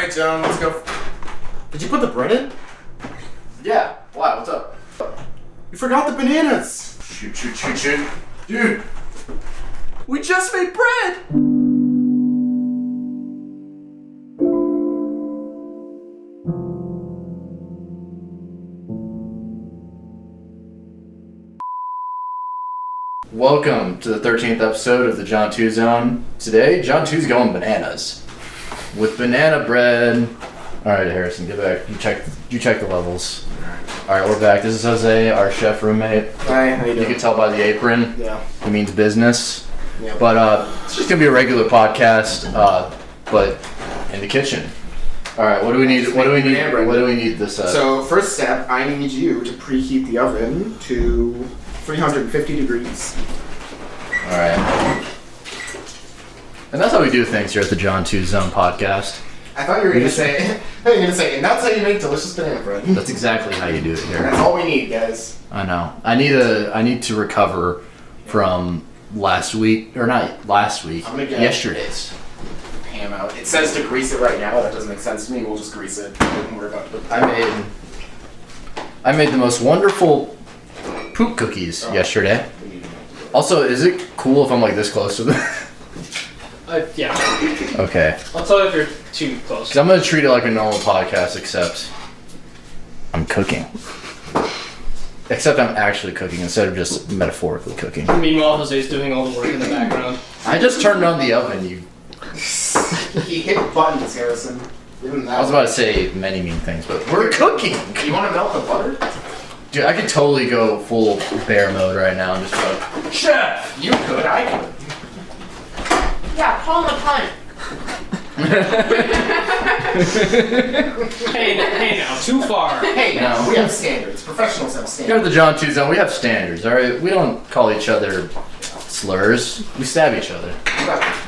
Alright, John, let's go. Did you put the bread in? Yeah. Why? What's up? You forgot the bananas. Shoot. Dude, we just made bread. Welcome to the 13th episode of the John 2 Zone. Today, John 2's going bananas with banana bread. All right, Harrison, get back. You check the levels. All right, we're back. This is Jose, our chef roommate. Hi, how you doing? You can tell by the apron. Yeah. It means business. Yeah. But it's just gonna be a regular podcast, but in the kitchen. All right, what do we need? What do we need this? So first step, I need you to preheat the oven to 350 degrees. All right. And that's how we do things here at the John 2 Zone podcast. I thought you were gonna say, and that's how you make delicious banana bread. That's exactly how you do it here. That's all we need, guys. I know. I need to recover from last week, or not last week, yesterday's. Ham out. It says to grease it right now. That doesn't make sense to me. We'll just grease it. Don't worry about it. I made the most wonderful poop cookies yesterday. Also, is it cool if I'm like this close to them? Yeah. Okay. I'll tell you if you're too close. 'Cause I'm gonna treat it like a normal podcast, except I'm cooking. Except I'm actually cooking instead of just metaphorically cooking. Meanwhile, Jose's doing all the work in the background. I just turned on the oven. He hit buttons, Harrison. I was about to say many mean things, but we're cooking. You want to melt the butter? Dude, I could totally go full bear mode right now and just go, Chef! You could. I could. Yeah, call him a cunt. Hey now, too far. Hey, now, we have standards. Professionals have Here standards. at the John 2 Zone, we have standards, alright? We don't call each other slurs. We stab each other.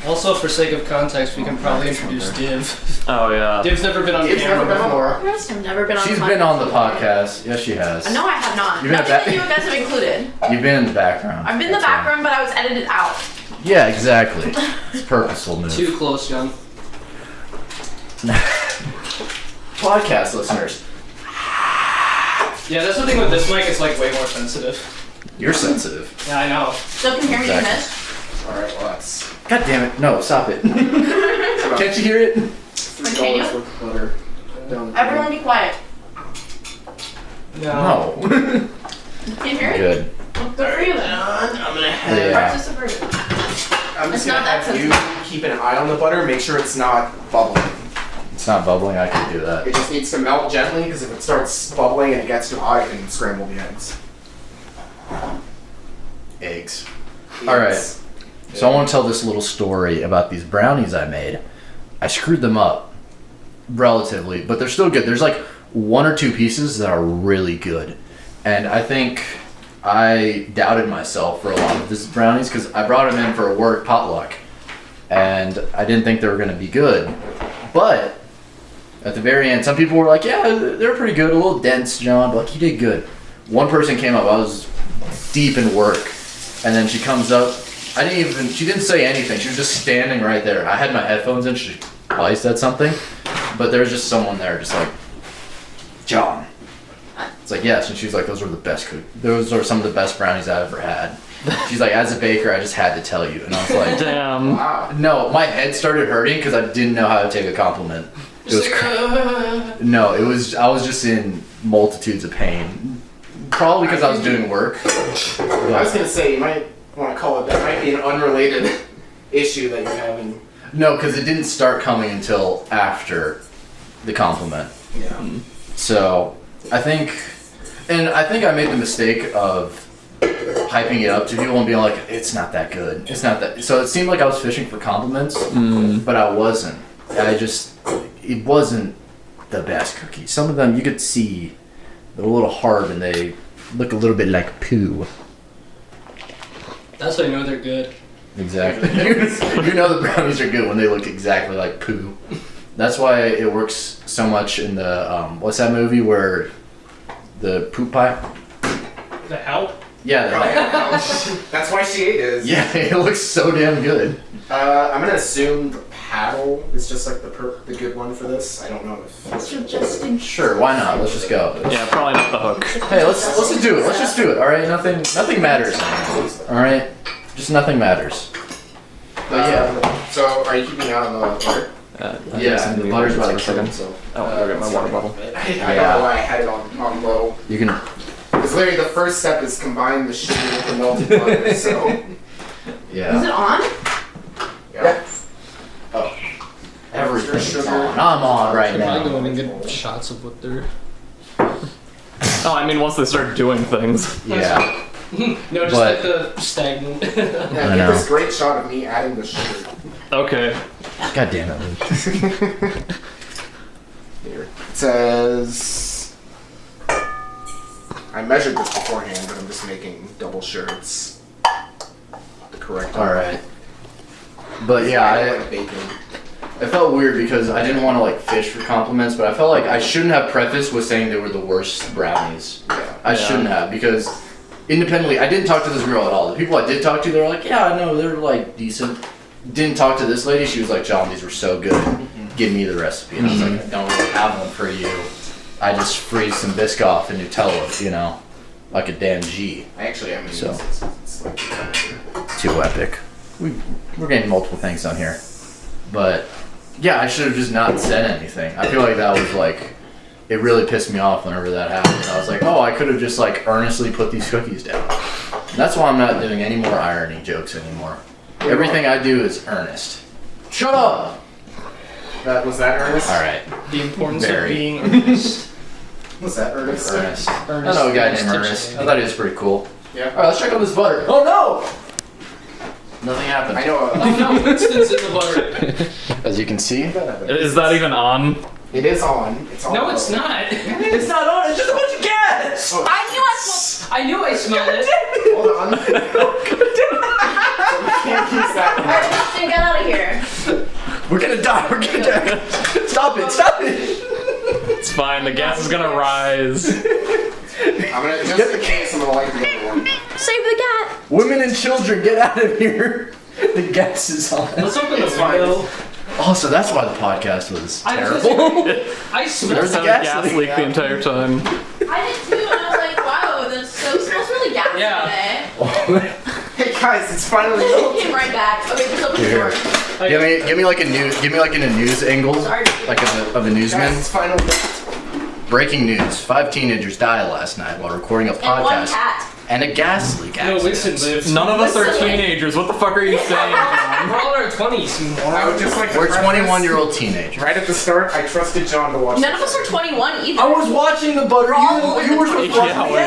Also, for sake of context, we can probably introduce Div. Oh yeah. Div's never been on Div's camera never been on before. I've never been on She's the podcast. been on the podcast. Yes, she has. No, I have not. You've been Nothing that you guys have included. You've been in the background. I've been in the That's right. background, but I was edited out. Yeah, exactly. It's a purposeful move. Too close, John. Podcast listeners, Yeah, that's the thing with this mic, it's like way more sensitive. you're sensitive. Yeah, I know. Still can hear me in Exactly. this. Alright, well, that's God damn it. No, stop it. Can't you hear it? $3 worth of butter. Down the Everyone be quiet. No. Can you hear it? Good. Good for you then. I'm gonna have. Yeah. Participate. I'm It's just not gonna that have you keep an eye on the butter. Make sure it's not bubbling. It's not bubbling. I can do that. It just needs to melt gently because if it starts bubbling and it gets too hot, it can scramble the eggs. Eggs. All right. So I want to tell this little story about these brownies I made. I screwed them up relatively, but they're still good. There's like one or two pieces that are really good. And I think I doubted myself for a lot of these brownies because I brought them in for a work potluck. And I didn't think they were going to be good. But at the very end, some people were like, yeah, they're pretty good. A little dense, John, but like, you did good. One person came up. I was deep in work. And then she comes up. She didn't say anything. She was just standing right there. I had my headphones in. She probably said something. But there was just someone there just like, John. It's like, yes. And she was like, those are some of the best brownies I've ever had. She's like, as a baker, I just had to tell you. And I was like, Damn. Wow. no, my head started hurting because I didn't know how to take a compliment. It was no, it was. I was just in multitudes of pain. Probably because I was doing work. I was gonna say you might want to call it. That might be an unrelated issue that you're having. No, because it didn't start coming until after the compliment. Yeah. So I think I made the mistake of hyping it up to people and being like, it's not that good. It's not that. So it seemed like I was fishing for compliments, but I wasn't. It wasn't the best cookie. Some of them you could see they're a little hard and they look a little bit like poo. That's how you know they're good. Exactly. You know the brownies are good when they look exactly like poo. That's why it works so much in the what's that movie where the poop pie? The help? Yeah. That's why she ate it. Yeah, it looks so damn good. I'm gonna assume the paddle is just like the good one for this. I don't know if. Suggesting. Sure, why not? Let's just go. Yeah, probably not the hook. Hey, let's just do it. Let's just do it. All right, nothing matters. All right, just nothing matters. But yeah. So are you keeping me out on the water? Yeah, the butter's about to kill. So. Oh, I'll get my water bottle. I don't know why I had it on low. You can. Because literally the first step is combine the sugar with the melted butter. So. Yeah. Is it on? Yeah. Oh. Everything's Sugar. on. I'm on right They're probably now. going to get shots of what they're. Oh, I mean, once they start doing things. Yeah. No, just But- like the stagnant. Yeah, I get know. this great shot of me adding the sugar. Okay. God damn it, Luke. Here. It says. I measured this beforehand, but I'm just making double sure it's the correct one. All right. But yeah, I like bacon. I felt weird because I didn't want to like fish for compliments, but I felt like I shouldn't have prefaced with saying they were the worst brownies. Yeah. I shouldn't have, because independently, I didn't talk to this girl at all. The people I did talk to, they were like, yeah, no, they're like decent. Didn't talk to this lady. She was like, John, these were so good. Give me the recipe. And I was like, I don't really have one for you. I just freeze some Biscoff and Nutella, you know, like a damn G. I actually am So. it's like Too epic. We're getting multiple things on here. But yeah, I should have just not said anything. I feel like that was like, it really pissed me off whenever that happened. I was like, oh, I could have just like earnestly put these cookies down. And that's why I'm not doing any more irony jokes anymore. Everything I do is earnest. Shut up! Was that Ernest? Alright, The importance Very. of being earnest. Was that Ernest? Ernest. I Ernest. know a guy named Ernest. Ernest. I thought he was pretty cool. Yeah. Alright, let's check out this butter. Oh no! Nothing happened. I know. Oh no, Winston's in the butter. As you can see, Is that even on? It is on. It's on. No, it's not. it's not on, it's just a bunch of gas! Oh, I knew I smelled it. hold on. So we can't use that one. Alright, Winston, get out of here. We're gonna die, we're gonna die. Stop it, stop it! It's fine, the gas is gonna rise. I'm gonna, just in case, I'm gonna light the other one. Save the cat. Women and children, get out of here! The gas is on. Let's open the It's fine. window. Oh, so that's why the podcast was I was terrible. I There's smelled a Had a gas gas leak. leak the entire time. I did too, and I was like, wow, the stove smells really gassy today. Hey guys, it's finally It open. came right back. Okay, just open the door. Give me like in a news angle, Sorry. like of a Guys, newsman. it's finally Breaking news: 5 teenagers died last night while recording a And one podcast cat. and a gas leak No, Winston accident. lives. None of us are Listen. teenagers. What the fuck are you saying? We're all in our 20s, you I moron. would just like to We're preface, 21-year-old teenagers. Right at the start, I trusted John to watch. None of us are 21 either. I was watching the butter. You were supposed to watch Yeah, the wait.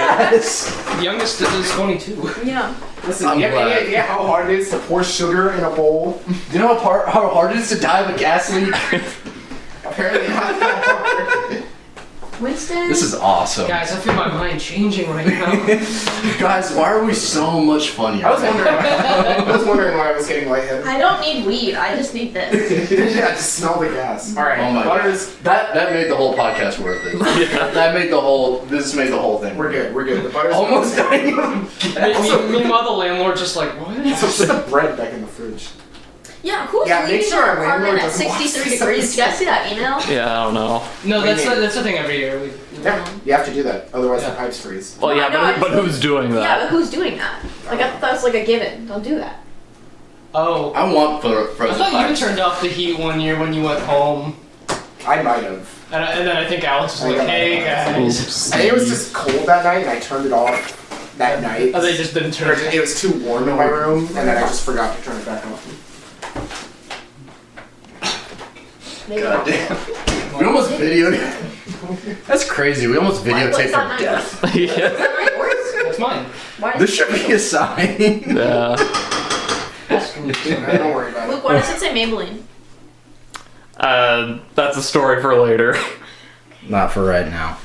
gas. The youngest is 22. Yeah. Listen, I'm you have any glad. idea how hard it is to pour sugar in a bowl? Do you know how hard it is to die of a gas leak? Apparently not that hard. Winston. This is awesome. Guys, I feel my mind changing right now. Guys, why are we so much funnier? I was wondering why I was getting lightheaded. I don't need weed. I just need this. Yeah, just smell the gas. All right, Oh my butter's. God. That made the whole podcast worth it. That made the whole. This made the whole thing. We're good. We're good. The butter's Almost dying of gas. Meanwhile, the landlord's just like, what? So just the bread back in the fridge. Yeah, who's Yeah, make leaving sure our their apartment landlord at doesn't watch 63 this degrees? Did you guys see that email? Yeah, I don't know. No, that's What do you the thing every year. Yeah, you have to do that. Otherwise, Yeah. the pipes freeze. Well, No, yeah, I know, but who's doing Yeah, that? but who's doing that? Like, I thought that was like a given. Don't do that. Oh. I want I frozen thought you pipes. turned off the heat one year when you went home. I might have. And then I think Alex was like, hey guys. Oops. I think it was just cold that night, and I turned it off that night. Oh, they just didn't turn Or it. it was too warm in my room, and then I just forgot to turn it back on. Maybe God not. damn. We almost videoed. That's crazy. We almost videotaped What's her that death. Yeah. Is that not yours? That's mine. Why This does, should be a sign. Yeah. Don't worry about Luke, it. why does it say Maybelline? That's a story for later. Not for right now.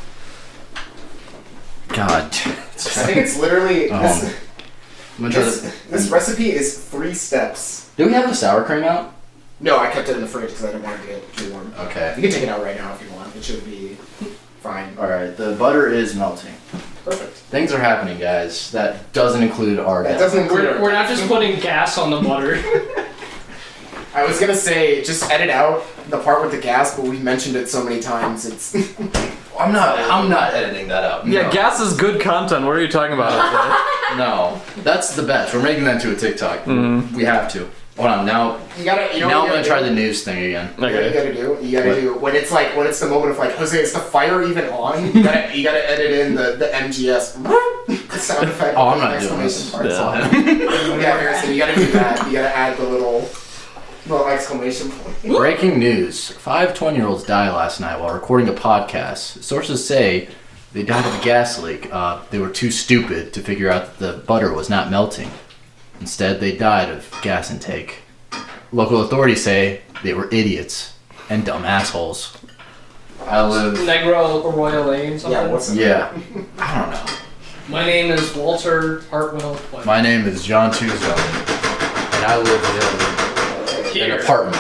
God. I think it's literally I'm gonna try this recipe is 3 steps. Do we have the sour cream out? No, I kept it in the fridge because I didn't want it to get too warm. Okay. You can take it out right now if you want. It should be fine. Alright, the butter is melting. Perfect. Things are happening, guys. That doesn't include our That death. doesn't include We're not just putting gas on the butter. I was gonna say, just edit out the part with the gas, but we've mentioned it so many times, it's... I'm not editing that out. Yeah, No. gas is good content. What are you talking about? No, that's the best. We're making that into a TikTok. Mhm. We have to. Hold on, now You know I'm what gonna you try gotta the do? news thing again. You Okay. gotta do when it's the moment of like, Jose, is the fire even on? You gotta edit in the MGS the sound effect. Oh, with I'm the not doing exclamation this. mark. Yeah. Yeah, Harrison, you gotta do that. You gotta add the little exclamation point. Breaking news. 5 20-year-olds died last night while recording a podcast. Sources say they died of a gas leak. They were too stupid to figure out that the butter was not melting. Instead, they died of gas intake. Local authorities say they were idiots and dumb assholes. I live... Negro Royal Lane, something. Yeah, what's Yeah. I don't know. My name is Walter Hartwell White. My name is John Tuzo, and I live in an Here. apartment.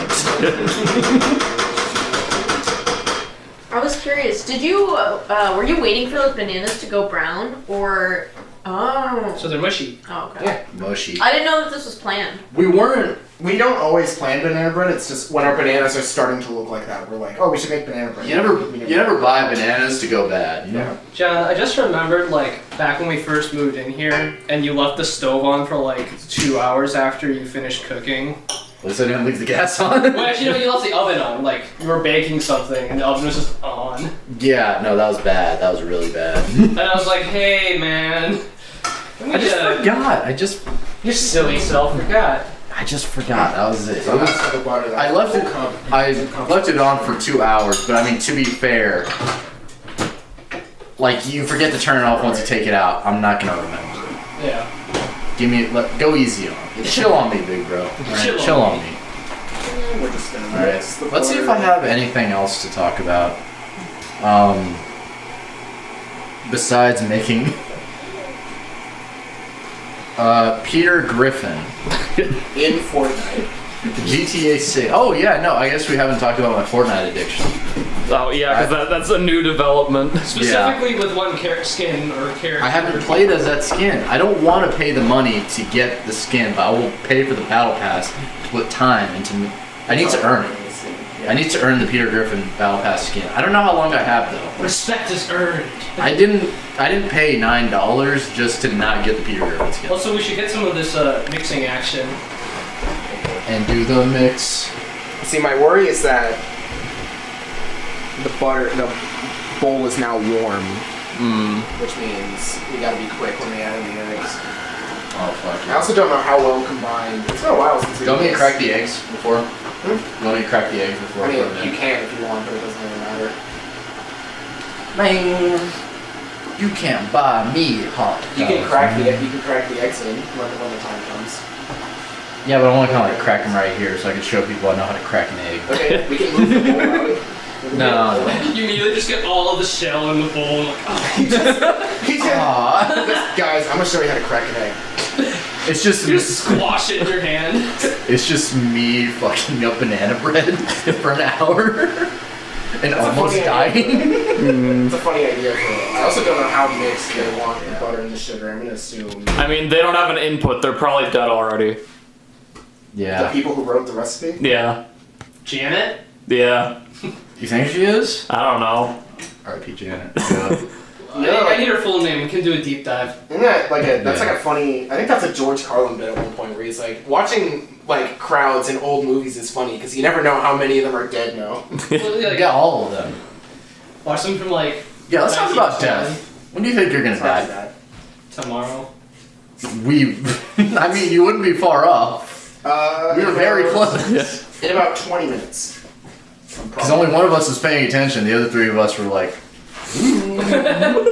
I was curious. Did you were you waiting for those bananas to go brown or? Oh. So they're mushy. Oh, okay. Yeah. Mushy. I didn't know that this was planned. We weren't... We don't always plan banana bread. It's just when our bananas are starting to look like that, we're like, oh, we should make banana bread. You never buy bananas to go bad, you know? Yeah. John, I just remembered, like, back when we first moved in here, and you left the stove on for, like, 2 hours after you finished cooking. At least I didn't leave the gas on. Well, actually, no, you left the oven on. Like, you were baking something, and the oven was just on. Yeah, no, that was bad. That was really bad. And I was like, hey, man. I just forgot. Your silly self forgot. I just forgot. That was it. So that's the butter. I left it on for 2 hours, but I mean, to be fair, like, you forget to turn it off once you take it out. I'm not gonna remember. Yeah. Go easy on me. Chill on me, big bro. Alright, chill on me. We're just gonna Alright, mix the let's see if butter. I have anything else to talk about. Besides making... Peter Griffin. in Fortnite. GTA 6. Oh yeah, no, I guess we haven't talked about my Fortnite addiction. Oh yeah, because that's a new development. Specifically with one skin or character. I haven't played as that skin. I don't want to pay the money to get the skin, but I will pay for the battle pass to put time into. I need to earn it. I need to earn the Peter Griffin battle pass skin. I don't know how long I have though. Respect is earned. I didn't pay $9 just to not get the Peter Griffin skin. Also, we should get some of this mixing action. And do the mix. See, my worry is that the bowl is now warm, which means we gotta be quick when we add in the eggs. Oh fuck. I also don't know how well combined. It's been a while since we Do you want me did to this. crack the eggs before? You want me to crack the eggs before? I mean, put them in? you can if you want, but it doesn't really matter. Man, you can't buy me hot. You can dogs, crack man. the eggs in when the time comes. Yeah, but I want to kind of like crack them right here so I can show people I know how to crack an egg. Okay, we can move the bowl out. No. You immediately just get all of the shell in the bowl and like, oh. Aww. Guys, I'm gonna show you how to crack an egg. It's just You just squash it in your hand. it's just me fucking up banana bread for an hour and That's a almost funny dying. It's a funny idea for I also don't know how mixed they want the butter and the sugar. I'm gonna assume I mean, they don't have an input. They're probably dead already. the Yeah. people who wrote the recipe. Yeah. Janet? Yeah. You think she is? I don't know. R.I.P. Janet. Yeah. I need her full name. We can do a deep dive. Isn't that like that's Yeah. like a funny? I think that's a George Carlin bit at one point where he's like watching like crowds in old movies is funny because you never know how many of them are dead now. Well, I like, got all of them. watch them from like Yeah, let's talk about 1920 death. When do you think you're gonna It's not too die? bad. tomorrow. I mean, you wouldn't be far off. We were very close. In about 20 minutes. Because only one of us was paying attention. The other three of us were like, "Ooh,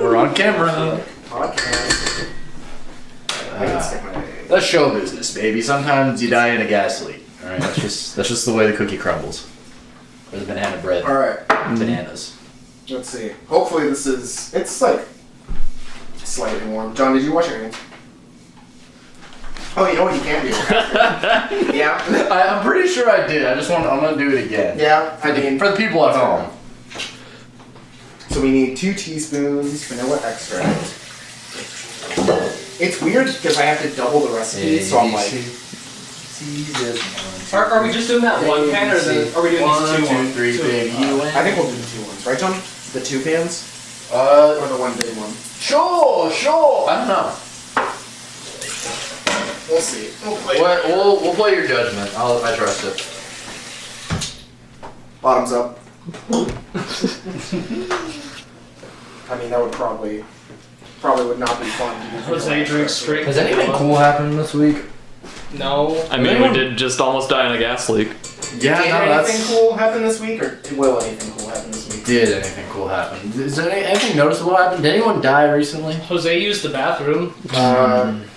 we're on camera." Podcast. I can stick my That's show business, baby. Sometimes you die in a gas leak. All right, that's just the way the cookie crumbles, or the banana bread. All right. Bananas. Let's see. Hopefully this is. It's like slightly warm. John, did you wash your hands? Oh, you know what you can do. Yeah. I'm pretty sure I did. I'm gonna do it again. Yeah. I mean, For the people at home. so we need 2 teaspoons vanilla extract. It's weird because I have to double the recipe, so I'm like, Jesus. Are we just doing that one pan, or are we doing One, these two? two, three, baby. You win. I think we'll do the 2 ones, right, John? The 2 pans or the one big one? Sure. I don't know. We'll see. We'll play your judgment. I trust it. Bottoms up. I mean, that would probably would not be fun to do. Jose drinks straight. Has anything cool happened this week? No. I mean, we did just almost die in a gas leak. Yeah, Did anything cool happen this week, or will anything cool happen this week? Did anything cool happen? Is there anything noticeable happen? Did anyone die recently? Jose used the bathroom.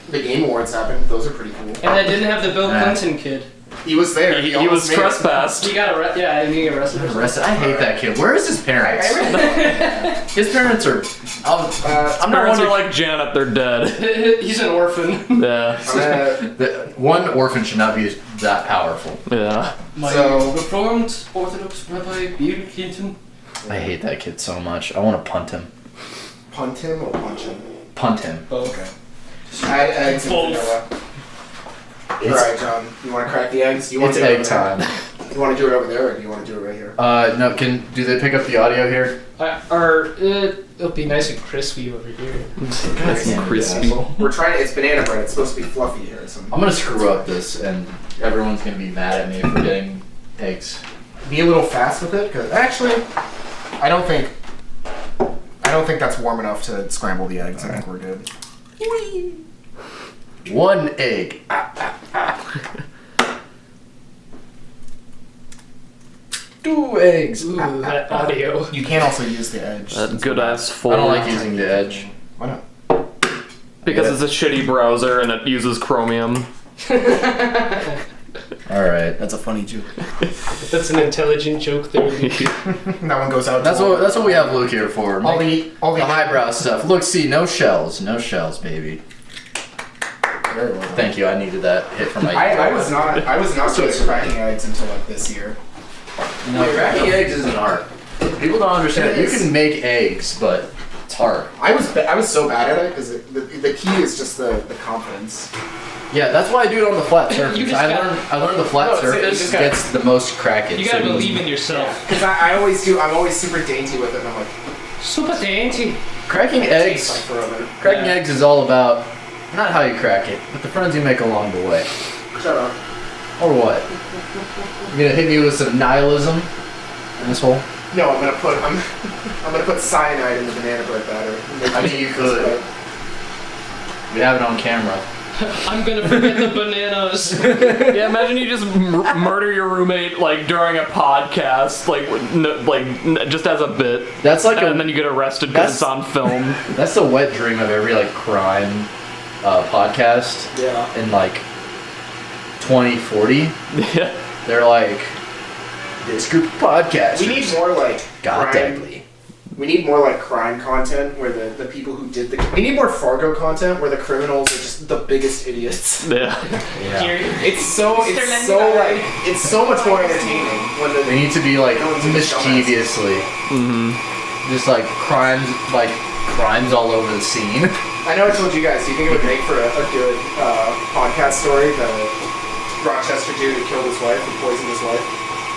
The Game Awards happened. Those are pretty cool. And I didn't have the Bill Clinton kid. He was there. He almost was made it. trespassed. He got arrested. Yeah, he got arrested. I hate that kid. Where is his parents? His parents are. I'm not Parents one are like Janet, they're dead. He's an orphan. Yeah. One orphan should not be that powerful. Yeah. My So- Reformed Orthodox Rabbi Bill Clinton. I hate that kid so much. I want to punt him. Punt him or punch him? Punt him. Okay. Add eggs and Both. vanilla. It's, Alright, John. You want to crack the eggs? You want it's to do it egg over there? time. You want to do it over there, or do you want to do it right here? No, do they pick up the audio here? It'll be nice and crispy over here. That's crispy. We're trying. It's banana bread. It's supposed to be fluffy here. So I'm gonna screw up this, and everyone's gonna be mad at me for getting eggs. be a little fast with it, because actually, I don't think that's warm enough to scramble the eggs. I think we're good. One egg. 2 eggs. Ooh, that audio. You can also use the edge. That good ass full. I don't like using the edge. Why not? Because it's a shitty browser and it uses Chromium. All right. That's a funny joke. That's an intelligent joke there. That one goes out. That's what we have Luke here for. All Make the the highbrow stuff. Look, see, no shells, baby. Very well done. Thank you. I needed that hit from my. I was not good at cracking eggs until like this year. No, cracking eggs is an art. People don't understand it. You can make eggs, but it's hard. I was so bad at it because the key is just the confidence. Yeah, that's why I do it on the flat You surface. just I learned the flat No, it's- you surface just gotta- gets the most crackage. You gotta believe in yourself. Because I always do. I'm always super dainty with it, and I'm like, Super dainty. Cracking it takes like eggs. forever. Cracking Yeah. eggs is all about not how you crack it, but the friends you make along the way. Shut up. Or what? You're gonna hit me with some nihilism in this hole? No, I'm gonna put cyanide in the banana bread batter. I mean, you could. We have it on camera. I'm gonna forget the bananas. Yeah, imagine you just murder your roommate like during a podcast, just as a bit. That's like And then you get arrested because that's- it's on film. That's the wet dream of every like crime podcast Yeah. in like 2040. Yeah. They're like this group of podcasters. We need more like God crime. deadly. We need more like crime content where the people who did the. We need more Fargo content where the criminals are just the biggest idiots. Yeah. Yeah. It's so much more entertaining when the. They need to be like No one's a mischievously, just like crimes all over the scene. I know I told you guys. Do you think it would make for a good podcast story? The Rochester dude who killed his wife and poisoned his wife.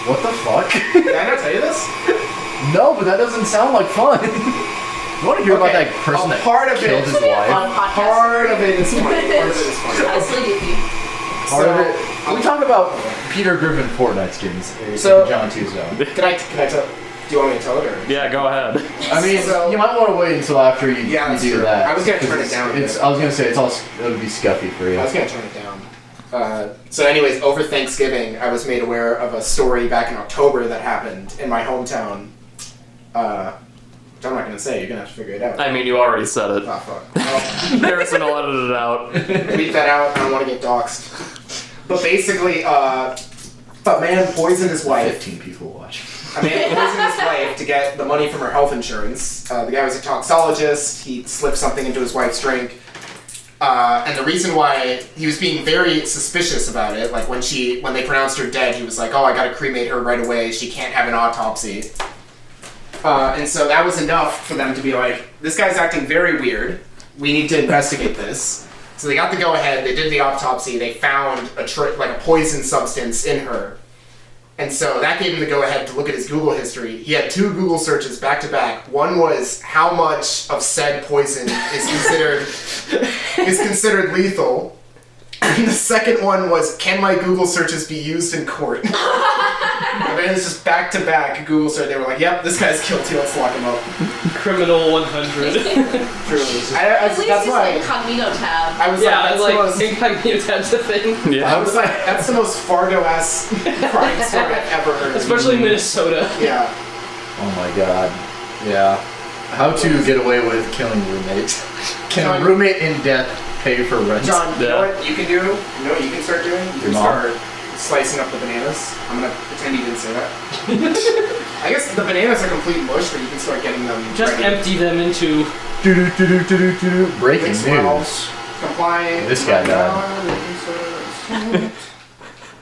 What the fuck? Did I not tell you this? No, but that doesn't sound like fun. You want to hear about Okay, that person that part of killed it- his wife? Part of it is funny. Part of it is funny. Honestly, goofy. Part of So- it. We talk about Peter Griffin Fortnite skins. So- John Tuzone. Can I tell? Do you want me to tell it or? Yeah, go ahead. I mean, So- you might want to wait until after you, Yeah, you that's do true. that. I was gonna turn 'Cause it down a It's. bit. I was gonna say it would be scuffy for you. I was gonna turn it down. So anyways, over Thanksgiving, I was made aware of a story back in October that happened in my hometown. Which I'm not gonna say. You're gonna have to figure it out. I mean, you already said it. Ah, fuck. Well, Harrison will edit it out. bleep that out. I don't want to get doxxed. But basically, a man poisoned his wife. 15 people watch. A man poisoned his wife to get the money from her health insurance. The guy was a toxologist. He slipped something into his wife's drink. And the reason why he was being very suspicious about it, like when they pronounced her dead, he was like, "Oh, I gotta cremate her right away. She can't have an autopsy." And so that was enough for them to be like, "This guy's acting very weird. We need to investigate this." So they got the go-ahead, they did the autopsy, they found a poison substance in her. And so that gave him the go-ahead to look at his Google history. He had 2 Google searches back-to-back. One was how much of said poison is considered lethal. And the second one was, can my Google searches be used in court? And it was just back-to-back Google search. They were like, yep, this guy's guilty, let's lock him up. Criminal 100. Truly. At least that's it's why an incognito tab. I was Yeah, like, that's like the most... incognito tab's a thing. Yeah. I was like, that's the most Fargo-esque crime story I've ever heard. Especially Minnesota. Yeah. Oh my god. Yeah. How to get away with killing roommates. Can a roommate in death pay for rent? John, you Yeah. know what you can do? You know what you can start doing? You can Your mom? start slicing up the bananas. I'm gonna pretend you didn't say that. I guess the bananas are complete mush, but you can start getting them Just ready. empty them into. Breaking Mix news. well, comply. This guy died.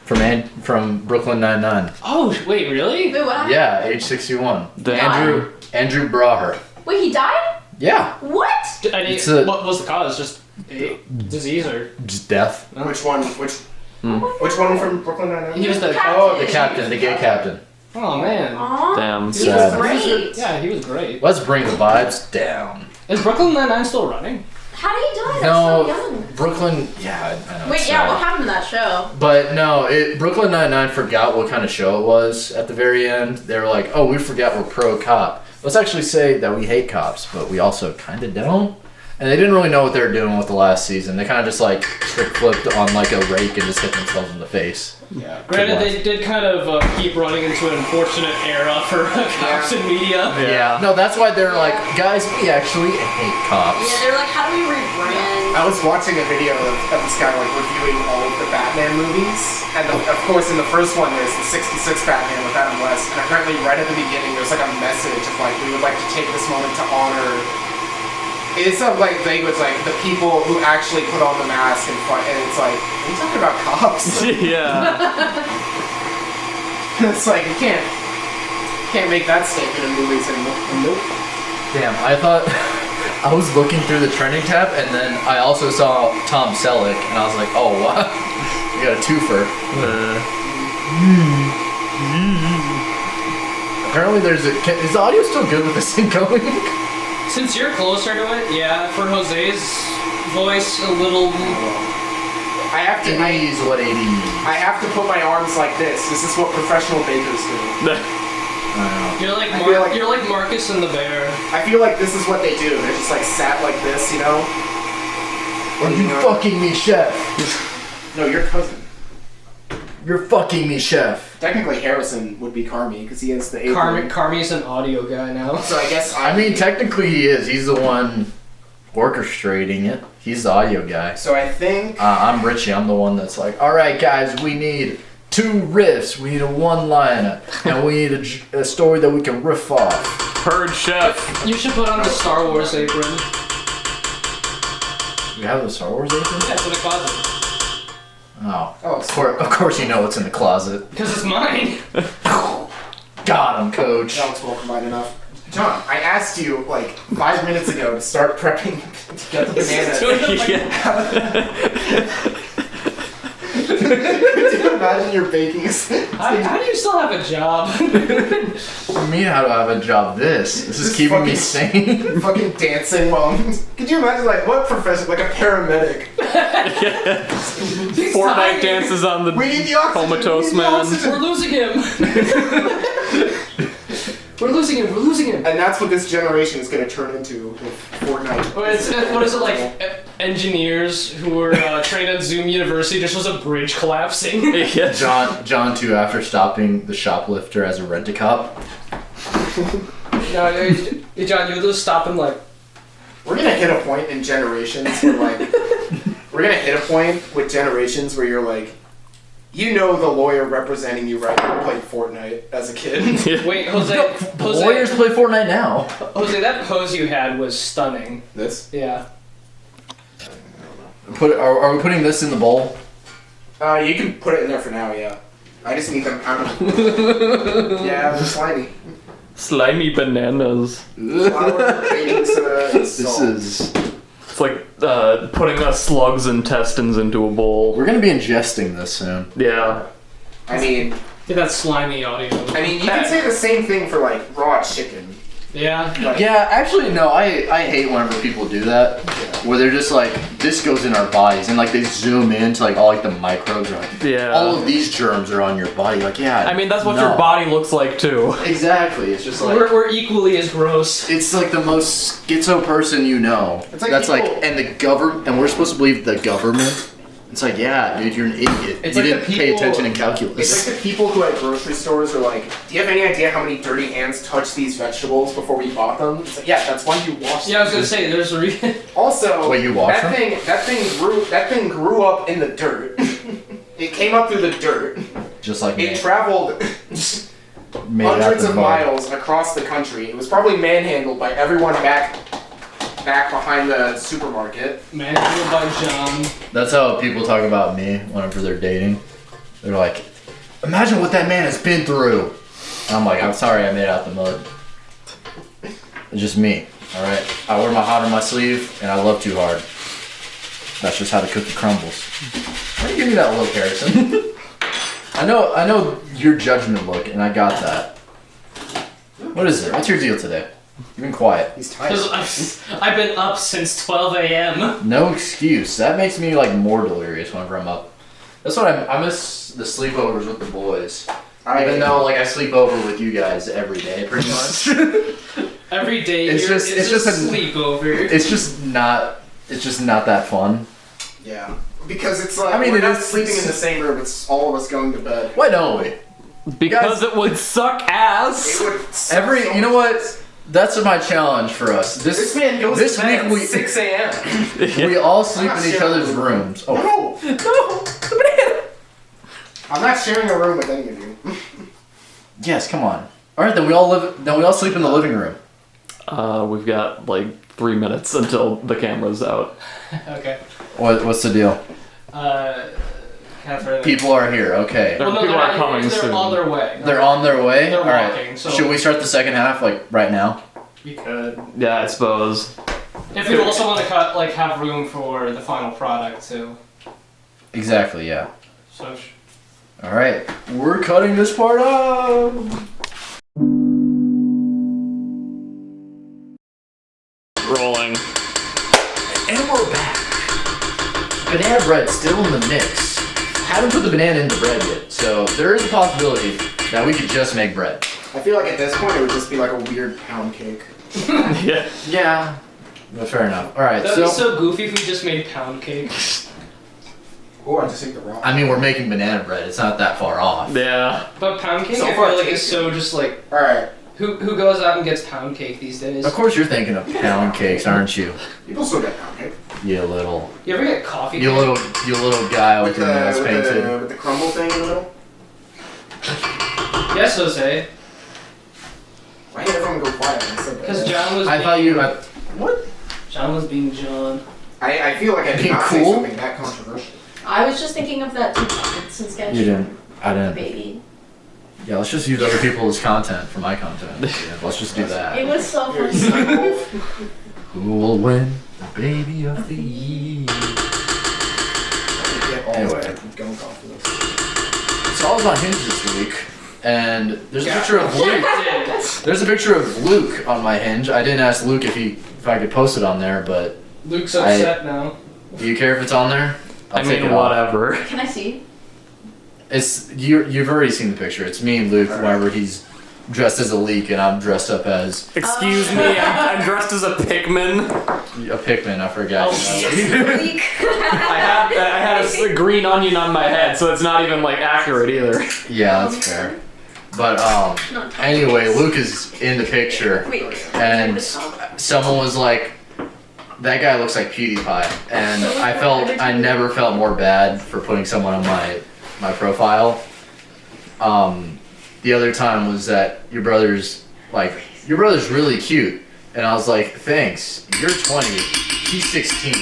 From Brooklyn Nine-Nine. Oh, wait, really? Wait, what happened? Yeah, age 61. Damn. Andrew Braher. Wait, he died? Yeah. What? What was the cause? Just a disease or? Just death. Which one? Which one from Brooklyn Nine-Nine? He was the. Oh, the captain, the gay captain. Oh man. Aw. Damn. He was Sad. great. Yeah, he was great. Let's bring the vibes down. Is Brooklyn Nine-Nine still running? How did he die? No, That's so young. Brooklyn. Yeah, I know. Wait, it's yeah, sad. what happened to that show? But no, Brooklyn Nine-Nine forgot what kind of show it was at the very end. They were like, oh, we forgot we're pro-cop. Let's actually say that we hate cops, but we also kind of don't. And they didn't really know what they were doing with the last season. They kind of just like trick flipped on like a rake and just hit themselves in the face. Yeah. Granted, they did kind of keep running into an unfortunate era for cops and media. Yeah. No, that's why they're like, guys, we actually hate cops. Yeah, they're like, how do we rebrand? I was watching a video of this guy like reviewing all of the Batman movies, and of course in the first one there's the '66 Batman with Adam West, and apparently right at the beginning there's like a message of like we would like to take this moment to honor. It's not like language like the people who actually put on the mask and fight, and it's like, are you talking about cops? Yeah. It's like you can't make that statement in movies anymore. Nope. Damn, I thought I was looking through the trending tab, and then I also saw Tom Selleck, and I was like, oh wow, we got a twofer. Apparently, is the audio still good with this thing going? Since you're closer to it, yeah. For Jose's voice, a little. I have to. I have to put my arms like this. This is what professional bakers do. You're like I feel like- you're like Marcus and the Bear. I feel like this is what they do. They're just like sat like this, you know. Are you fucking me, chef? No, your cousin. You're fucking me, chef. Technically, Harrison would be Carmi because he has the apron. Carmi's an audio guy now. So I guess I mean, technically he is. He's the one orchestrating it. He's the audio guy. So I think. I'm Richie. I'm the one that's like, all right, guys, we need 2 riffs. We need a one-liner, and we need a story that we can riff off. Purge chef. You should put on the Star Wars apron. We have the Star Wars apron? Yeah, it's in the closet. Oh, Oh, of course you know it's in the closet. Because it's mine. Got him, coach. That was well combined enough. John, I asked you like 5 minutes ago to start prepping to get the bananas. Could you imagine you're baking a How do you still have a job? What do you mean how do I have a job? This is This keeping me fucking- sane. fucking dancing while could you imagine like what profession, like a paramedic? Fortnite dances on the We need the oxygen. comatose we need the man. oxygen. We're losing him. We're losing him. And that's what this generation is going to turn into with Fortnite. What is it like? Engineers who were trained at Zoom University, just was a bridge collapsing. Yeah. John too, after stopping the shoplifter as a rent-a-cop. No, John, you'll just stop him like. We're going to hit a point in generations where like we're going to hit a point with generations where you're like, you know, the lawyer representing you right now played Fortnite as a kid. Wait, Jose. Lawyers play Fortnite now. Jose, that pose you had was stunning. This? Yeah. Are we putting this in the bowl? You can put it in there for now, yeah. I just need them. Yeah, they're slimy. Slimy bananas. Flour, baking soda, and This salt. is It's like putting a slug's intestines into a bowl. We're gonna be ingesting this soon. Yeah. I mean, Get that slimy audio. you can say the same thing for like raw chicken. Yeah. Like, Yeah, actually, no, I hate whenever people do that, where they're just like, this goes in our bodies, and like they zoom into like all like the microbes, or, like, Yeah. all of these germs are on your body. Like, yeah. I mean, that's what no. your body looks like too. Exactly. It's just like We're equally as gross. it's like the most schizo person you know. It's like That's people- like, and the government, and we're supposed to believe the government. It's like, yeah, dude, you're an idiot. It's you like didn't the pay people- attention in It's calculus. like the people who at grocery stores are like, do you have any idea how many dirty hands touched these vegetables before we bought them? It's like, yeah, that's why you wash them. Yeah, I was gonna say there's a reason. Also, Wait, you wash that them? that thing grew up in the dirt. It came up through the dirt. Just like It me. traveled Made it out hundreds the of mud. miles across the country. It was probably manhandled by everyone back behind the supermarket. Manhandled by John. That's how people talk about me whenever they're dating. They're like, imagine what that man has been through. And I'm like, I'm sorry I made it out the mud. It's just me, alright? I wear my heart on my sleeve, and I love too hard. That's just how the cookie crumbles. Why do you give me that look, Harrison? I know your judgment look, and I got that. What is it? What's your deal today? You've been quiet. He's tired. Because I've been up since 12 a.m. No excuse. That makes me like more delirious whenever I'm up. That's what I miss the sleepovers with the boys. Even though like I sleep over with you guys every day, pretty much. Every day It's it's just just a a- sleepover. It's just not that fun. Yeah. Because it's like, I mean, we're it not is- sleeping in the same room, it's all of us going to bed. Why don't we? Because it would suck ass. It would suck Every so you know much. what? That's my challenge for us. This man goes this to bed week at 6 a.m. we all sleep I'm not in each sharing other's a room. rooms. Oh, No! I'm not sharing a room with any of you. yes, come on. All right, then we all sleep in the living room. We've got like 3 minutes until the camera's out. Okay. What's the deal? Catherine. People are here. Okay. There- Well, no, people they're are not coming here, they're soon. on their way. They're on their way. They're All right. walking, so- Should we start the second half like right now? We could. Yeah, I suppose. If we also want to have room for the final product too. Exactly. Yeah. So. All right. We're cutting this part out. Rolling. And we're back. Banana bread still in the mix. Haven't put the banana in the bread yet, so there is a possibility that we could just make bread. I feel like at this point it would just be like a weird pound cake. Yeah. Yeah. But fair enough. All right. That'd be So so goofy if we just made pound cake. Oh, I just ate the rock. I mean, we're making banana bread. It's not that far off. Yeah. But pound cake, So I far feel like is tasty. so just like Alright, who goes out and gets pound cake these days? Of course, you're thinking of pound cakes, aren't you? people still get pound cake. You little You ever get coffee? You cake? little guy with your nails painted. with the crumble thing in the middle. Yes, Jose. Why did everyone go quiet when I said that? Because John was. I thought you. What? John was being John. I feel like I did Being not say cool? something that controversial. I was just thinking of that Simpson sketch. You didn't. I didn't. Baby. Yeah, let's just use other people's content for my content. Yeah, let's just do that. It was so You're a funny. psycho. Who will win the baby of the year? Anyway. Don't go for this. So I was on Hinge this week, and there's a picture of Luke. Did. There's a picture of Luke on my Hinge. I didn't ask Luke if I could post it on there, but Luke's upset now. do you care if it's on there? I'll I take mean, it off. whatever. Can I see? It's you've already seen the picture. It's me and Luke whenever he's dressed as a leek and I'm dressed up as Excuse me, I'm dressed as a Pikmin. a Pikmin. I forgot. Leak. I had a green onion on my head, so it's not even like accurate either. Yeah, that's fair. But anyway, Luke is in the picture, Wait. and someone was like, "That guy looks like PewDiePie," and I never felt more bad for putting someone on my profile. The other time was that your brother's really cute, and I was like, "Thanks, you're 20, he's 16."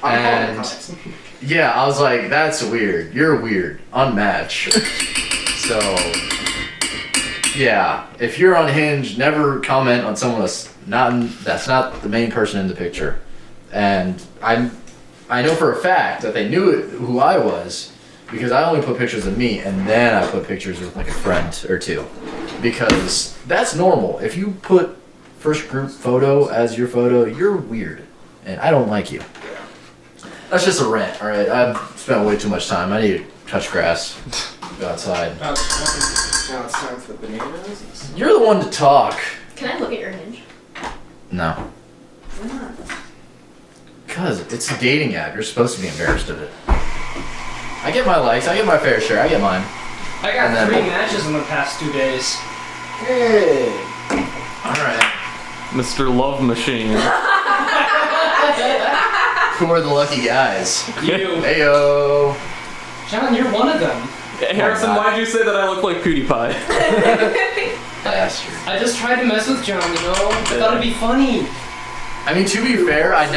And yeah, I was like, "That's weird. You're weird. Unmatched." So Yeah, if you're on Hinge, never comment on someone that's not the main person in the picture. And I know for a fact that they knew who I was because I only put pictures of me and then I put pictures with like a friend or two. Because that's normal. If you put first group photo as your photo, you're weird. And I don't like you. That's just a rant, alright? I've spent way too much time. I need to touch grass. Go outside. Now it's time for the bananas. You're the one to talk. Can I look at your Hinge? No. Why not? Because it's a dating app. You're supposed to be embarrassed of it. I get my likes. I get my fair share. I get mine. I got And then- 3 matches in the past 2 days. Hey. Alright. Mr. Love Machine. Who are the lucky guys? You. Heyo. John, you're one of them. Harrison, why'd you say that I look like PewDiePie? Bastard. I just tried to mess with John, you know? I thought it'd be funny. I mean, to be fair, I've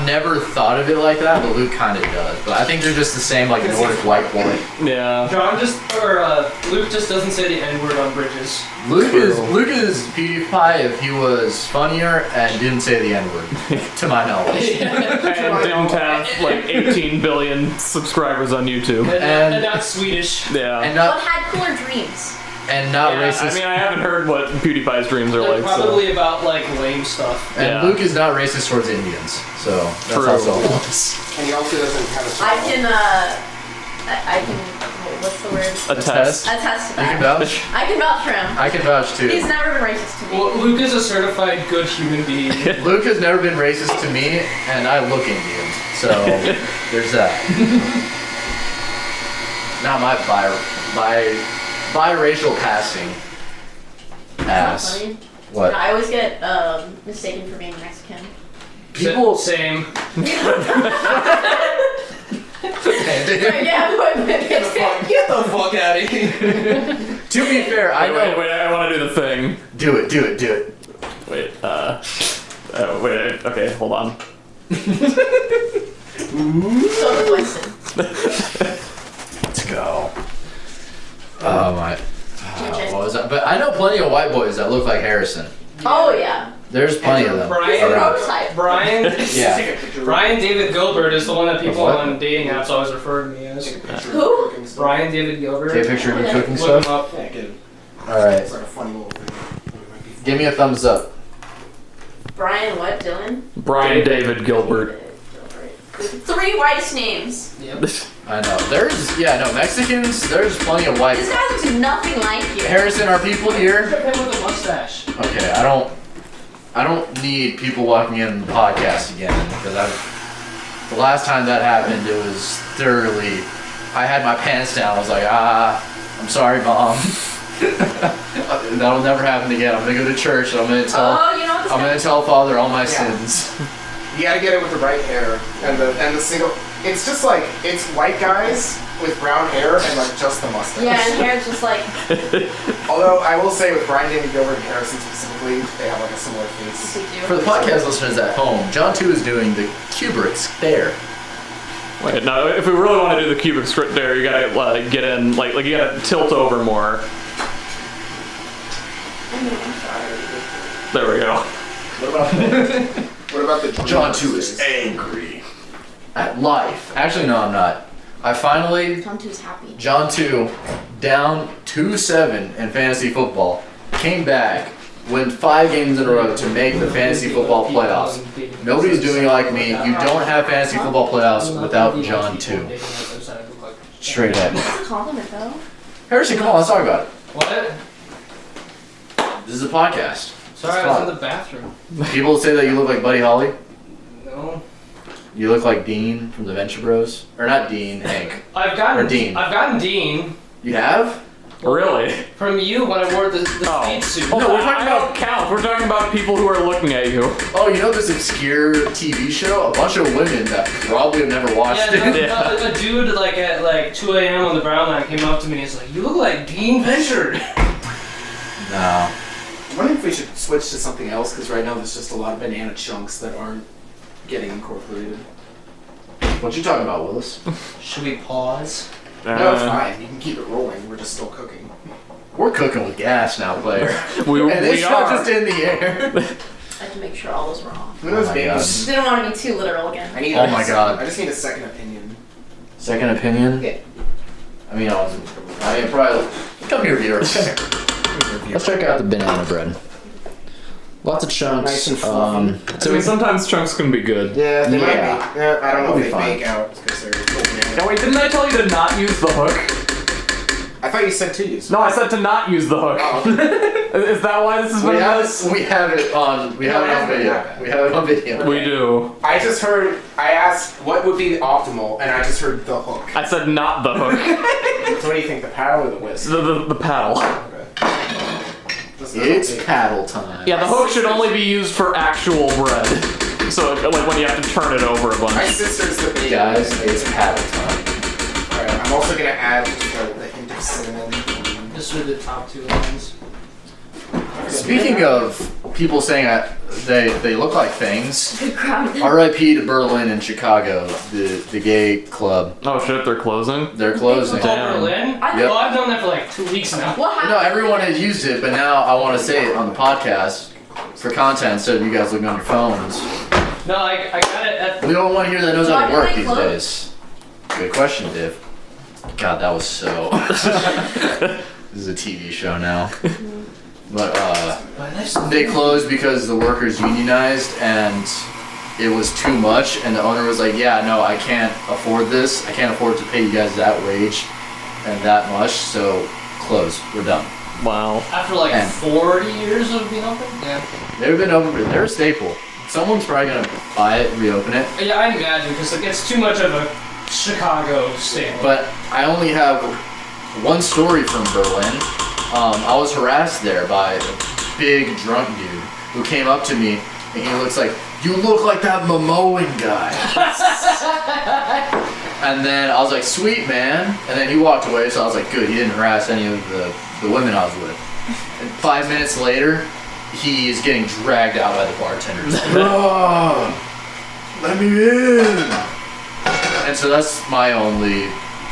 never thought of it like that, but Luke kind of does. But I think they're just the same, like Nordic white boy. Yeah. Luke just doesn't say the N-word on bridges. Luke is PewDiePie if he was funnier and didn't say the N-word, to my knowledge. And didn't have like 18 billion subscribers on YouTube. And not Swedish. Yeah. And But not had cooler dreams. not Yeah, racist. I mean, I haven't heard what PewDiePie's dreams are They're like. So. probably about like lame stuff. and yeah. Luke is not racist towards Indians, so that's True. also. And he also doesn't have a I can what's the word? Attest. Attest to You can that. vouch. I can vouch for him. I can vouch too. He's never been racist to me. Well, Luke is a certified good human being. Luke has never been racist to me, and I look Indian, so there's that. Not my biracial passing. It's not Ass. funny. What? I always get mistaken for being Mexican. People Same. Yeah, but Get the fuck out of here. To be fair, I know. Wait, I want to do the thing. Do it. Wait, wait, okay, hold on. so twisted. Let's go. Oh my. What was that? But I know plenty of white boys that look like Harrison. Oh yeah. There's plenty of them. Brian- around. Prototype. Brian Yeah. Brian David Gilbert is the one that people What? on dating apps always refer to me as. Who? Brian David Gilbert. Take a picture of you cooking Look him stuff. up. Yeah, good. Alright. It's like a funny little thing. Give me a thumbs up. Brian what? Dylan? Brian David Gilbert. 3 whitest names. Yep. I know. Mexicans, there's plenty of white. This guy looks nothing like you. Harrison, are people here? Him with a mustache. Okay, I don't need people walking in the podcast again because the last time that happened, it was thoroughly. I had my pants down. I was like, I'm sorry, Mom. That'll never happen again. I'm gonna go to church and I'm gonna tell. Oh, you know what? I'm gonna tell Father all my sins. You gotta get it with the right hair and the single. It's just like it's white guys with brown hair and like just the mustache. Yeah, and hair's just like. Although I will say with Brian David Gilbert and Harrison specifically, they have like a similar face. For the podcast listeners at home, John 2 is doing the Kubrick stare. Wait, no, if we really want to do the cubic script there, you gotta get in, like you gotta tilt over more. There we go. What about the John 2 is angry at life. Actually, no, I'm not. I finally. Tom 2's happy. John 2, down 2-7 in fantasy football, came back, win 5 games in a row to make the fantasy football playoffs. Nobody's doing it like me. You don't have fantasy football playoffs without John 2. Straight up. That's a compliment though. Harrison, come on, let's talk about it. What? This is a podcast. Sorry, I was in the bathroom. People say that you look like Buddy Holly. No. You look like Dean from the Venture Bros. Or not Dean, Hank. I've gotten Or Dean. I've gotten Dean You have? Really? from you when I wore the Oh. speed suit. No, we're talking about count. We're talking about people who are looking at you. Oh, you know this obscure TV show? A bunch of women that probably have never watched Yeah, it. a dude like at like 2 a.m. on the brown line came up to me and he's like, "You look like Dean Venture." No. I wonder if we should switch to something else because right now there's just a lot of banana chunks that aren't getting incorporated. What you talking about, Willis? Should we pause? No, it's fine. You can keep it rolling. We're just still cooking. We're cooking with gas now, player. We And it's not are. just in the air. I had to make sure all those were off. Who knows, Oh my baby? God. Didn't want to be too literal again. I need Oh my God. I just need a second opinion. Second opinion? Yeah. I mean, probably. Come here, viewers. Come here. Let's check out the banana bread. Lots of chunks. Nice and fluffy. I mean, sometimes chunks can be good. Yeah, they might Yeah. be. Yeah, I don't know It'll if be they fine. bake out because they're. Now wait, didn't I tell you to not use the hook? I thought you said to use. No, I said to not use the hook. Oh. Is that why this has been We have this? it on video. We have it on video. We do. I just heard. I asked what would be optimal, and I just heard the hook. I said not the hook. So what do you think, the paddle or the whisk? The paddle. It's paddle time. Yeah, the hook should only be used for actual bread. So, like when you have to turn it over a My bunch. sister's the baby. Guys, it's paddle time. Alright, I'm also gonna add the hint of cinnamon. This are the top two ones. Speaking of people saying they look like things, Good crowd. R.I.P. to Berlin and Chicago, the gay club. Oh shit, they're closing? They're closing. Oh, Berlin? Yep. Well, I've known that for like 2 weeks now. What happened? No, everyone has used it, but now I want to say it on the podcast for content instead of you guys looking on your phones. No, I got it at. We don't want to hear that knows how Why to do work they these close? days. Good question, Div. God, that was so. This is a TV show now. But they closed because the workers unionized and it was too much, and the owner was like, "Yeah, no, I can't afford this. I can't afford to pay you guys that wage and that much. So close. We're done." Wow. After like And- 40 years of being open? Yeah. They've been open. They're a staple. Someone's probably gonna buy it, reopen it. Yeah, I imagine, because it gets too much of a Chicago staple. But I only have one story from Berlin. I was harassed there by a big drunk dude who came up to me and he looks like, "You look like that Momoan guy." And then I was like, "Sweet, man." And then he walked away, so I was like, good, he didn't harass any of the women I was with. And 5 minutes later, he is getting dragged out by the bartenders. "Oh, let me in." And so that's my only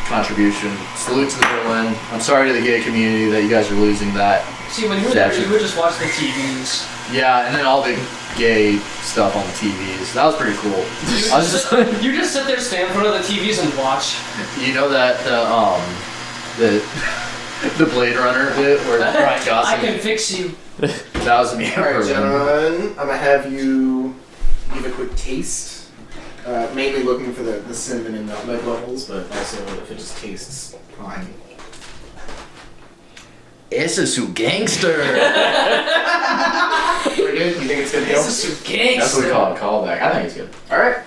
contribution. Salute to the Berlin. I'm sorry to the gay community that you guys are losing that. See, when you were there, you would just watch the TVs. Yeah, and then all the gay stuff on the TVs. That was pretty cool. I was just, You just sit there, stand in front of the TVs and watch. you know that the the Blade Runner bit where Ryan I Gosling. can fix you. That was me. Alright, gentlemen, I'm gonna have you give a quick taste. Mainly looking for the cinnamon and nutmeg levels, but also if it just tastes fine. It's a su gangster. Pretty good? You think it's good? This is some gangster. That's what we call it. Callback. I think it's good. Alright.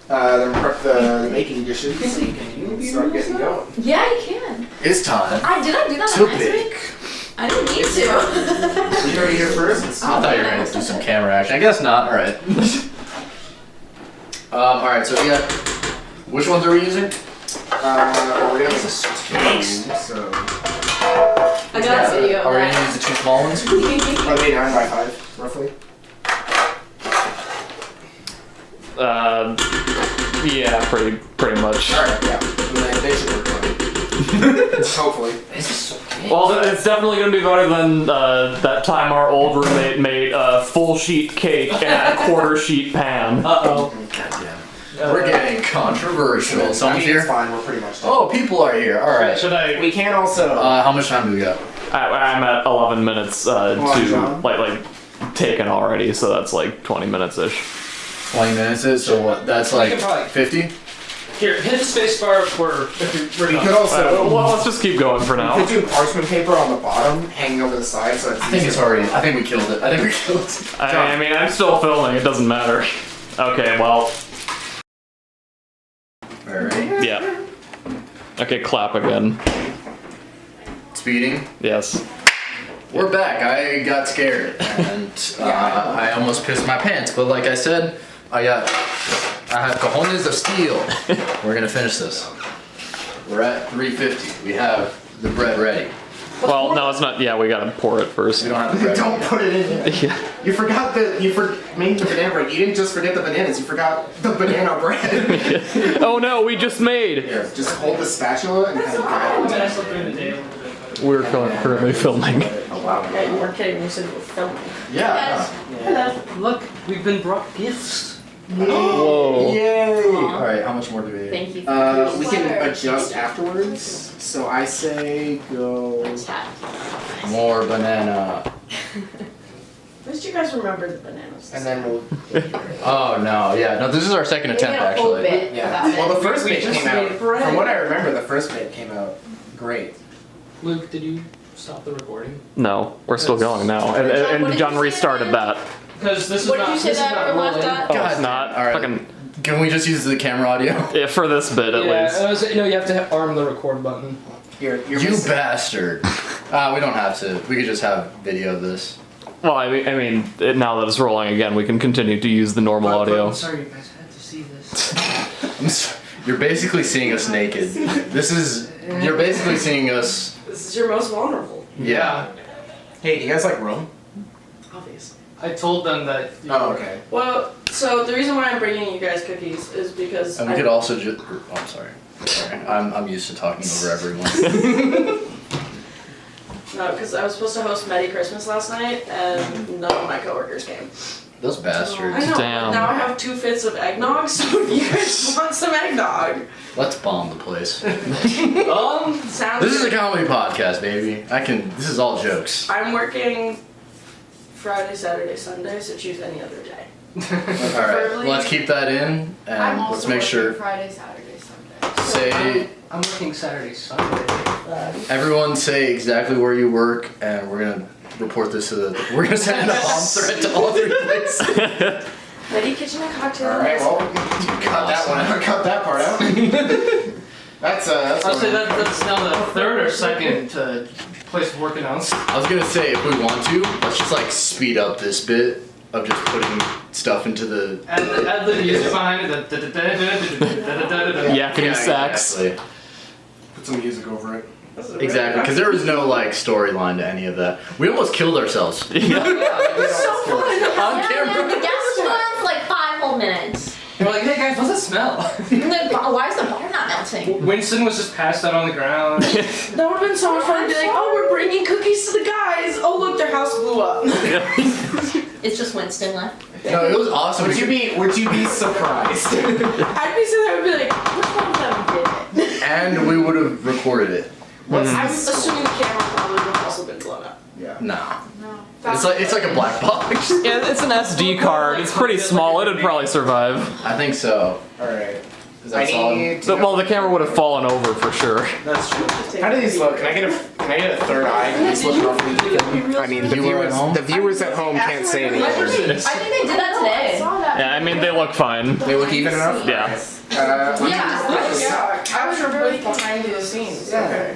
Then prep the making dishes. You can start getting going. Yeah, you can. It's time Did I do that to on accident? bake. I didn't need to. You know here first? I thought you were gonna do some camera action. I guess not. All right. All right. So we got. Which ones are we using? Well, we're gonna make two, so. I got a video of Are we that. gonna use the two small ones? Probably 9 by 5, roughly. Yeah, pretty much. Alright, yeah. They should work fine. Hopefully. This is so gangster. Well, it's definitely gonna be better than that time our old roommate made a full sheet cake in a quarter sheet pan. Uh-oh. God damn it. We're getting controversial. Someone's It's here. fine, we're pretty much done. Oh, people are here. All right. Should I? We can also. How much time do we got? I'm at 11 minutes on, to John. like taken already, so that's like 20 minutes ish. 20 minutes is so what? That's like can probably- 50. Here, hit the space bar for if you're we done. could also. Well, let's just keep going for We now. could do parchment paper on the bottom, hanging over the side, so it's I think it's already. I think we killed it. I think we killed it. I mean, I'm still filming. It doesn't matter. Okay, well, All right. yeah. Okay, clap again. Speeding. Yes. We're back. I got scared and I almost pissed my pants. But like I said, I have cojones of steel. We're gonna finish this. We're at 350. We have the bread ready. Well, no, it's not. Yeah, we gotta pour it first. We don't have the bread. Don't put it in there. Yeah. You forgot made the banana bread. You didn't just forget the bananas, you forgot the banana bread. Oh no, we just made. Here, just hold the spatula and kind of grab I'm it. gonna slip in the day a little bit, but We're currently filming. Oh wow, yeah, you weren't kidding when you said you were filming. Yeah. Hello. Look, we've been brought gifts. Whoa. Yay! All right, how much more do we? Thank you for We can adjust afterwards. So I say go. More banana. At least you guys remember the bananas. And then we'll. Oh no, yeah, no. This is our second attempt actually. Yeah. Well, the first We bait just came out. made bread. From what I remember, the first bait came out great. Luke, did you stop the recording? No, we're still going now. And John restarted that. Because this is What did not. you say This is that not from last rolling. time? Oh, God it's not. All right. Fucking, Can we just use the camera audio? yeah, for this bit at Yeah, least. you have to arm the record button. You're You missing- bastard. We don't have to. We could just have video of this. Well, I mean, now that it's rolling again, we can continue to use the normal audio. I'm sorry, you guys had to see this. You're basically seeing us naked. You're basically seeing us. This is your most vulnerable. Yeah. Hey, do you guys like rum? Obviously. I told them that. Oh, okay. Well, so the reason why I'm bringing you guys cookies is because And we could also just. Oh, I'm sorry. I'm used to talking over everyone. No, because I was supposed to host Merry Christmas last night, and none of my coworkers came. Those bastards. I know. Damn. Now I have 2 fifths of eggnog, so if you guys want some eggnog, Let's bomb the place. sounds. This is a good. comedy podcast, baby. This is all jokes. I'm working Friday, Saturday, Sunday, so choose any other day. Alright, let's keep that in and let's make sure. Friday, Saturday, Sunday. Say, I'm working Saturday, Sunday. everyone say exactly where you work and we're gonna report this to we're gonna send a bomb threat to all 3 places. Ready kitchen and cocktail. Alright, well, cut that one. Cut that part out. That's I'll say that's now the third or second place of work announced. I was gonna say, if we want to, let's just like speed up this bit of just putting stuff into the. Add the music behind it. Yakety sax. Exactly. Put some music over it. Exactly, because there was no like storyline to any of that. We almost killed ourselves. So fun. On The camera. gas was going on for like 5 whole minutes. We're like, hey guys, what's that smell? And then, why is the bar not melting? Winston was just passed out on the ground. That would have been so much fun to be like, oh, we're bringing cookies to the guys. Oh, look, their house blew up. It's just Winston left. No, it was awesome. Would you be surprised? I'd be sitting there and be like, which one of them did it? And we would have recorded it. I'm assuming the camera probably would have also been blown up. Yeah. Nah. No. It's like a black box. Yeah, it's an SD card. It's pretty small. It'd probably survive. I think so. Alright. Is that solid? Well, the camera would have fallen over for sure. That's true. How do these look? Can I get a third eye? Do these look roughly? I mean, the viewers at home can't say anything. I think they did that today. Yeah, I mean, they look fine. They look even enough? Yeah. Yeah. Yeah, I was both behind the scenes. Okay.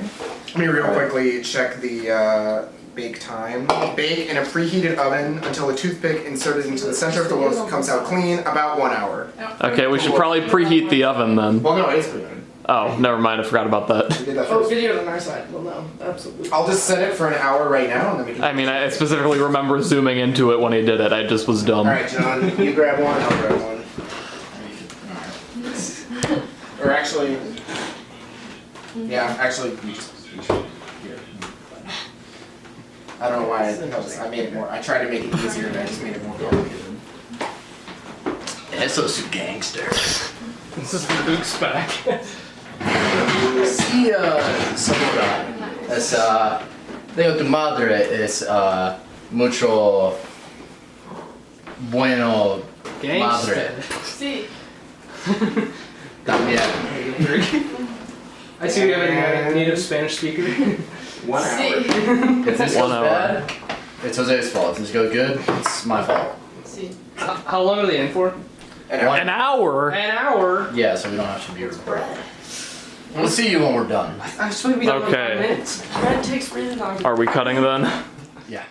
Let me real quickly check the bake time. Bake in a preheated oven until the toothpick inserted into the center of the loaf comes out clean, about 1 hour. Okay, we should probably preheat the oven then. Well, no, it is preheated. Oh, never mind. I forgot about that. We did that Oh, first. video on our side. Well, no, absolutely. I'll just set it for an hour right now, and then we can. I mean, I specifically remember zooming into it when he did it. I just was dumb. All right, John, you grab one. I'll grab one. Or actually, yeah, actually, we just here. I don't know why I made it more. I tried to make it easier, and I just made it more complicated. Eso su gangster. This is Luke's back. Sí, señora. Digo, tu madre es mucho bueno madre. See, También. I see we have a native Spanish speaker. 1 hour. If this 1 goes hour. bad, it's Jose's fault. If this goes good, it's my fault. see. How long are they in for? An hour? An hour. Yeah, so we don't have to be recording. We'll see you when we're done. I just want to be done in Okay. 5 minutes. Bread takes really long. Are we cutting then? Yeah.